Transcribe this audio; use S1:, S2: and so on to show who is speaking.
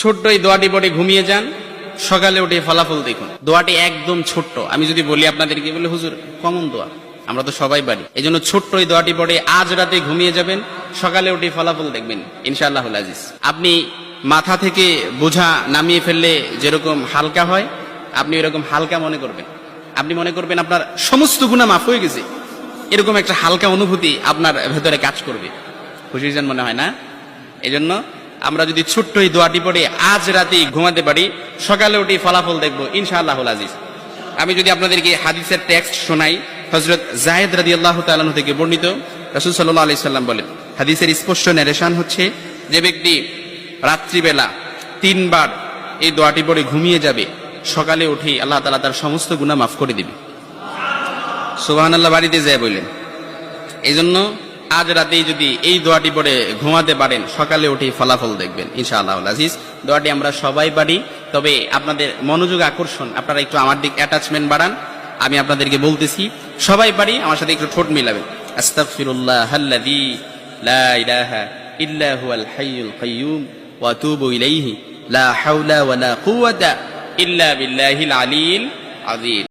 S1: ছোট্ট এই দোয়াটি পড়ে ঘুমিয়ে যান, সকালে উঠে ফলাফল দেখুন। দোয়াটি একদম ছোট্ট, আমি যদি বলি আপনাদেরকে, বলে হুজুর কমন দোয়া, আমরা তো সবাই পারি। এই জন্য ছোট্ট এই দোয়াটি পড়ে আজ রাতে ঘুমিয়ে যাবেন, সকালে উঠে ফলাফল দেখবেন ইনশাআল্লাহুল আজিজ। আপনি মাথা থেকে বোঝা নামিয়ে ফেললে যেরকম হালকা হয়, আপনি এরকম হালকা মনে করবেন। আপনি মনে করবেন আপনার সমস্ত গুনাহ মাফ হয়ে গেছে, এরকম একটা হালকা অনুভূতি আপনার ভেতরে কাজ করবে। খুশি যেন মনে হয় না? এই জন্য আমরা যদি ছোট্ট এই দোয়াটি পড়ে আজ রাতে ঘুমাতে পারি, সকালে উঠে ফলাফল দেখবো ইনশাআল্লাহুল আজিজ। আমি যদি আপনাদেরকে হাদিসের টেক্সট শোনাই, হযরত যায়েদ রাদিয়াল্লাহু তাআলা আনহু থেকে বর্ণিত, রাসূল সাল্লাল্লাহু আলাইহি সাল্লাম বলেন, হাদিসের স্পষ্ট ন্যারেশন হচ্ছে, যে ব্যক্তি রাত্রিবেলা 3 বার এই দোয়াটি পড়ে ঘুমিয়ে যাবে, সকালে উঠে আল্লাহ তাআলা তার সমস্ত গুনাহ মাফ করে দিবে। সুবহানাল্লাহ বাড়িতে যায় বললেন। এই জন্য আজ রাতেই যদি এই দোয়াটি পড়ে ঘুমাতে পারেন, সকালে উঠে ফলাফল দেখবেন ইনশাআল্লাহুল আজিজ। দোয়াটি আমরা সবাই পারি, তবে আপনাদের মনোযোগ আকর্ষণ, আপনারা একটু আমার দিক অ্যাটাচমেন্ট বাড়ান। আমি আপনাদেরকে বলতেছি, সবাই পারি, আমার সাথে একটু ঠোঁট মিলাবেন। আস্তাগফিরুল্লাহাল্লাযী লা ইলাহা ইল্লা হুয়াল হাইয়ুল কাইয়্যুম ওয়া আতুবু ইলাইহি লা হাওলা ওয়ালা কুওয়াতা ইল্লা বিল্লাহিল আলিয়্যিল আযীম।